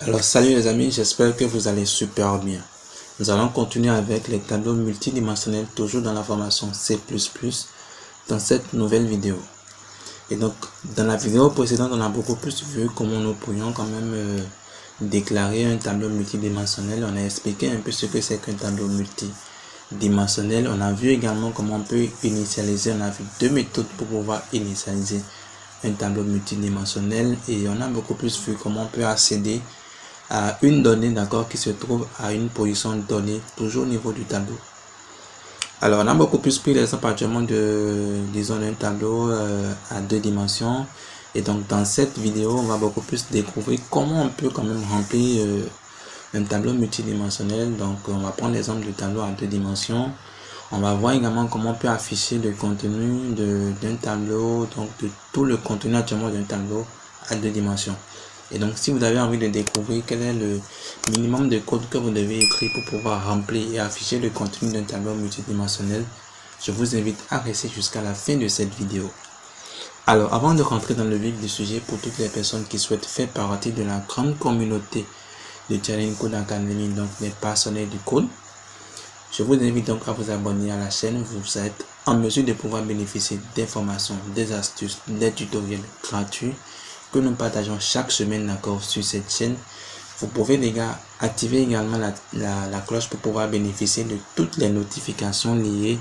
Alors salut les amis, j'espère que vous allez super bien. Nous allons continuer avec les tableaux multidimensionnels toujours dans la formation C++ dans cette nouvelle vidéo. Et donc dans la vidéo précédente, on a beaucoup plus vu comment nous pourrions quand même déclarer un tableau multidimensionnel. On a expliqué un peu ce que c'est qu'un tableau multidimensionnel. On a vu également comment on peut initialiser. On a vu deux méthodes pour pouvoir initialiser un tableau multidimensionnel et on a beaucoup plus vu comment on peut accéder à une donnée, d'accord, qui se trouve à une position donnée, toujours au niveau du tableau. Alors, on a beaucoup plus pris l'exemple actuellement de, disons, d'un tableau à deux dimensions. Et donc, dans cette vidéo, on va beaucoup plus découvrir comment on peut quand même remplir un tableau multidimensionnel. Donc, on va prendre l'exemple du tableau à deux dimensions. On va voir également comment on peut afficher le contenu d'un tableau, donc de tout le contenu actuellement d'un tableau à deux dimensions. Et donc, si vous avez envie de découvrir quel est le minimum de code que vous devez écrire pour pouvoir remplir et afficher le contenu d'un tableau multidimensionnel, je vous invite à rester jusqu'à la fin de cette vidéo. Alors, avant de rentrer dans le vif du sujet, pour toutes les personnes qui souhaitent faire partie de la grande communauté de Challenge Code Academy, donc des passionnés du code, je vous invite donc à vous abonner à la chaîne. Vous êtes en mesure de pouvoir bénéficier d'informations, des astuces, des tutoriels gratuits que nous partageons chaque semaine, d'accord, sur cette chaîne. Vous pouvez les gars activer également la cloche pour pouvoir bénéficier de toutes les notifications liées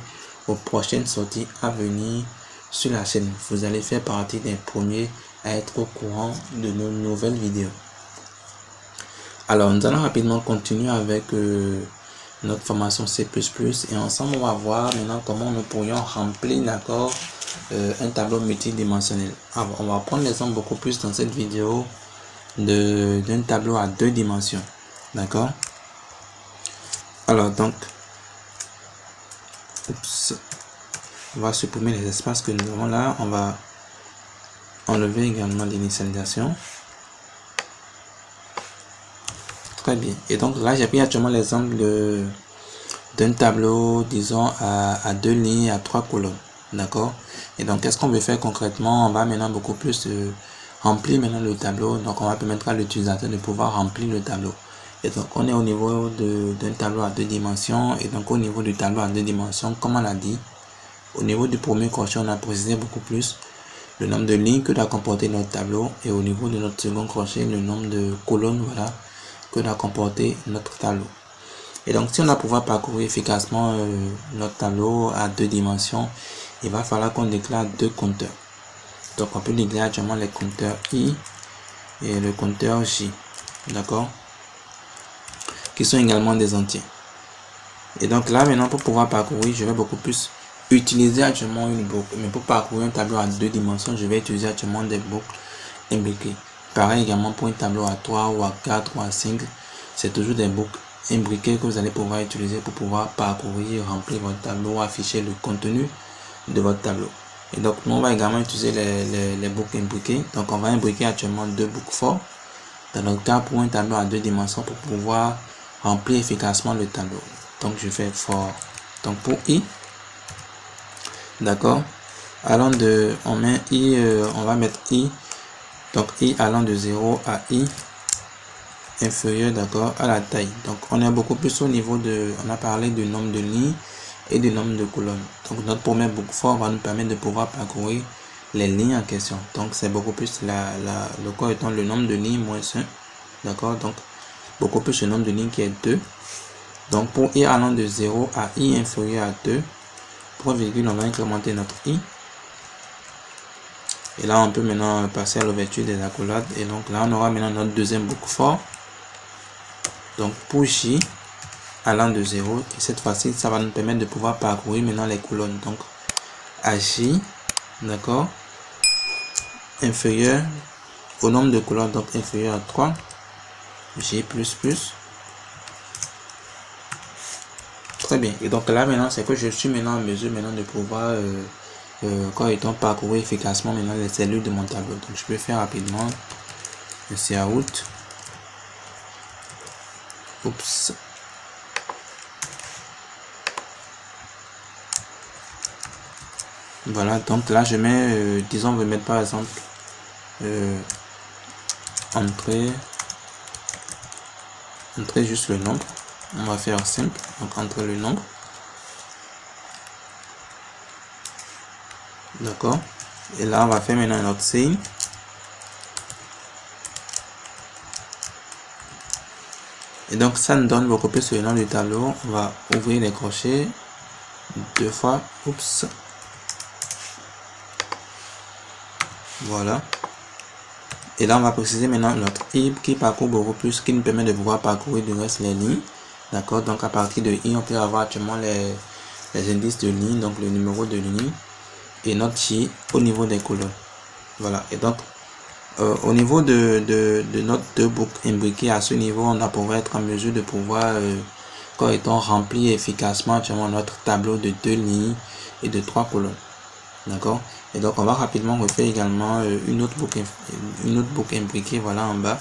aux prochaines sorties à venir sur la chaîne. Vous allez faire partie des premiers à être au courant de nos nouvelles vidéos. Alors nous allons rapidement continuer avec notre formation C++ et ensemble on va voir maintenant comment nous pourrions remplir, d'accord, un tableau multidimensionnel. Alors, on va prendre l'exemple beaucoup plus dans cette vidéo d'un tableau à deux dimensions, d'accord. Alors donc on va supprimer les espaces que nous avons là. On va enlever également l'initialisation. Très bien. Et donc là j'ai pris actuellement l'exemple d'un tableau, disons à deux lignes, à trois colonnes, d'accord. Et donc qu'est-ce qu'on veut faire concrètement? On va maintenant beaucoup plus remplir maintenant le tableau. Donc on va permettre à l'utilisateur de pouvoir remplir le tableau. Et donc on est au niveau d'un tableau à deux dimensions. Et donc au niveau du tableau à deux dimensions, comme on l'a dit, au niveau du premier crochet, on a précisé beaucoup plus le nombre de lignes que doit comporter notre tableau. Et au niveau de notre second crochet, le nombre de colonnes, voilà, que doit comporter notre tableau. Et donc si on a pouvoir parcourir efficacement notre tableau à deux dimensions, il va falloir qu'on déclare deux compteurs. Donc on peut déclarer actuellement les compteurs I et le compteur J, d'accord, qui sont également des entiers. Et donc là maintenant pour pouvoir parcourir, je vais beaucoup plus utiliser actuellement une boucle. Mais pour parcourir un tableau à deux dimensions, je vais utiliser actuellement des boucles imbriquées. Pareil également pour un tableau à 3 ou à 4 ou à 5, c'est toujours des boucles imbriquées que vous allez pouvoir utiliser pour pouvoir parcourir, remplir votre tableau, afficher le contenu de votre tableau. Et donc nous on va également utiliser les boucles imbriquées. Donc on va imbriquer actuellement deux boucles for dans notre cas pour un tableau à deux dimensions pour pouvoir remplir efficacement le tableau. Donc je fais for, donc pour I, d'accord, allant de, on met I, on va mettre I, donc I allant de 0 à I inférieur, d'accord, à la taille. Donc on est beaucoup plus au niveau de, on a parlé du nombre de lignes et du nombre de colonnes. Donc notre première boucle for va nous permettre de pouvoir parcourir les lignes en question. Donc c'est beaucoup plus le corps étant le nombre de lignes moins 1, d'accord, donc beaucoup plus le nombre de lignes qui est 2. Donc pour I allant de 0 à I inférieur à 2, pour virgule, on va incrémenter notre I. Et là on peut maintenant passer à l'ouverture des accolades. Et donc là on aura maintenant notre deuxième boucle for. Donc pour J allant de 0, et cette fois-ci ça va nous permettre de pouvoir parcourir maintenant les colonnes. Donc à J, d'accord, inférieur au nombre de colonnes, donc inférieur à 3, J++. Très bien. Et donc là maintenant c'est que je suis maintenant en mesure maintenant de pouvoir quand étant parcourir efficacement maintenant les cellules de mon tableau. Donc je peux faire rapidement le cout. Oups. Voilà, donc là je mets, disons, on va mettre par exemple entrée Entrez juste le nombre. On va faire simple. Donc entrez le nombre. D'accord. Et là, on va faire maintenant notre signe. Et donc, ça nous donne beaucoup plus le nom du tableau. On va ouvrir les crochets 2 fois. Oups. Voilà. Et là, on va préciser maintenant notre I qui parcourt beaucoup plus, qui nous permet de pouvoir parcourir du reste les lignes. D'accord. Donc, à partir de I, on peut avoir actuellement les indices de ligne, donc le numéro de ligne. Et notre J au niveau des colonnes. Voilà. Et donc, au niveau de notre deux boucles imbriquées, à ce niveau, on va pouvoir être en mesure de pouvoir, quand étant rempli efficacement actuellement notre tableau de 2 lignes et de 3 colonnes. D'accord. Et donc, on va rapidement refaire également une autre boucle imbriquée, voilà en bas.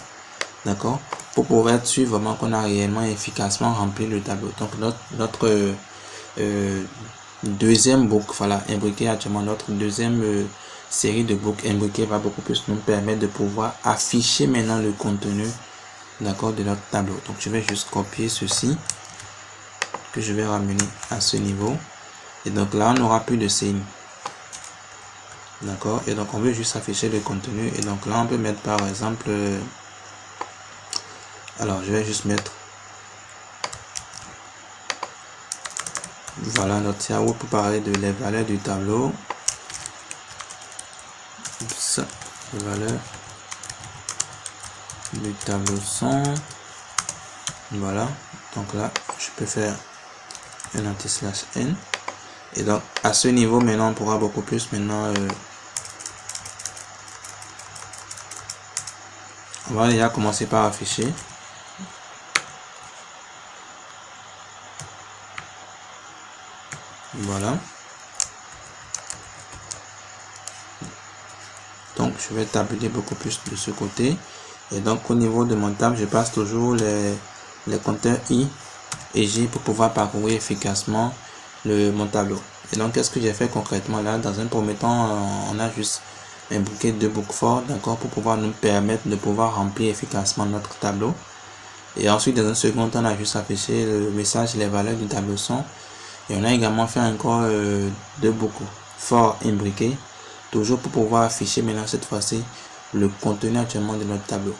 D'accord. Pour pouvoir être sûr vraiment qu'on a réellement efficacement rempli le tableau. Donc, notre deuxième boucle, voilà, imbriquée actuellement, notre deuxième série de boucles imbriquées va beaucoup plus nous permettre de pouvoir afficher maintenant le contenu, d'accord, de notre tableau. Donc, je vais juste copier ceci, que je vais ramener à ce niveau. Et donc là, on n'aura plus de signe. D'accord. Et donc, on veut juste afficher le contenu. Et donc là, on peut mettre par exemple... alors, je vais juste mettre... voilà, notre Yahoo pour parler de les valeurs du tableau. Oups, les valeurs du tableau sont... voilà. Donc là, je peux faire un anti/n. Et donc, à ce niveau, maintenant, on pourra beaucoup plus maintenant... on va déjà commencer par afficher. Voilà. Donc, je vais tabuler beaucoup plus de ce côté. Et donc, au niveau de mon table, je passe toujours les compteurs I et J pour pouvoir parcourir efficacement mon tableau. Et donc, qu'est-ce que j'ai fait concrètement là? Dans un premier temps, on a juste imbriqué 2 boucles fortes, d'accord, pour pouvoir nous permettre de pouvoir remplir efficacement notre tableau. Et ensuite, dans un second temps, on a juste affiché le message, les valeurs du tableau sont. Et on a également fait encore 2 boucles forts imbriquées, toujours pour pouvoir afficher maintenant cette fois-ci le contenu actuellement de notre tableau.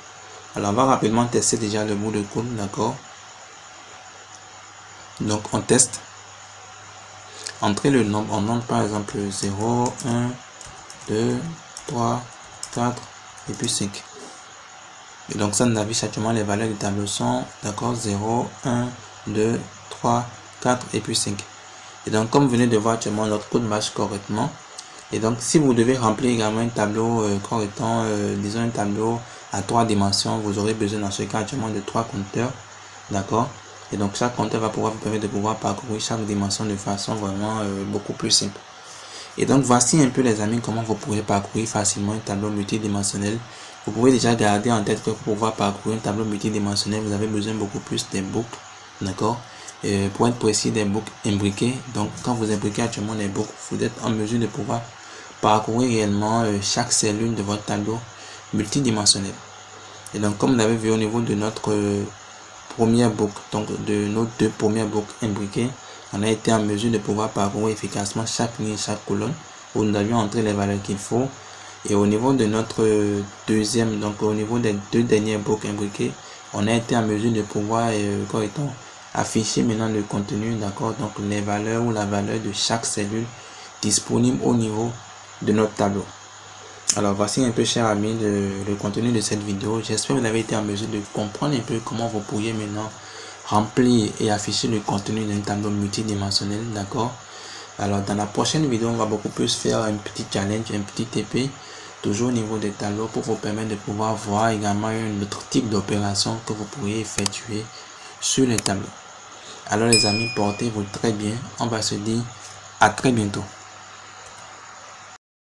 Alors, on va rapidement tester déjà le bout de code, d'accord. Donc, on teste. Entrez le nombre, on entre par exemple 0, 1, 2, 3, 4 et puis 5. Et donc, ça nous affiche actuellement les valeurs du tableau sont, d'accord, 0, 1, 2, 3, 4 et puis 5. Et donc, comme vous venez de voir actuellement, notre code marche correctement. Et donc, si vous devez remplir également un tableau correctement, disons un tableau à 3 dimensions, vous aurez besoin dans ce cas actuellement de 3 compteurs. D'accord. Et donc, chaque compteur va pouvoir vous permettre de pouvoir parcourir chaque dimension de façon vraiment beaucoup plus simple. Et donc, voici un peu les amis comment vous pourrez parcourir facilement un tableau multidimensionnel. Vous pouvez déjà garder en tête que pour pouvoir parcourir un tableau multidimensionnel, vous avez besoin beaucoup plus des boucles. D'accord. Pour être précis, des boucles imbriquées. Donc, quand vous imbriquez actuellement les boucles, vous êtes en mesure de pouvoir parcourir réellement chaque cellule de votre tableau multidimensionnel. Et donc, comme vous l'avez vu au niveau de notre première boucle, donc de nos 2 premières boucles imbriquées, on a été en mesure de pouvoir parcourir efficacement chaque ligne, chaque colonne, où nous avions entré les valeurs qu'il faut. Et au niveau de notre deuxième, donc au niveau des 2 dernières boucles imbriquées, on a été en mesure de pouvoir afficher maintenant le contenu, d'accord, donc les valeurs ou la valeur de chaque cellule disponible au niveau de notre tableau. Alors voici un peu, chers amis, le contenu de cette vidéo. J'espère que vous avez été en mesure de comprendre un peu comment vous pourriez maintenant remplir et afficher le contenu d'un tableau multidimensionnel, d'accord. Alors dans la prochaine vidéo, on va beaucoup plus faire un petit challenge, un petit TP, toujours au niveau des tableaux, pour vous permettre de pouvoir voir également un autre type d'opération que vous pourriez effectuer sur les tableaux. Alors les amis, portez-vous très bien. On va se dire à très bientôt.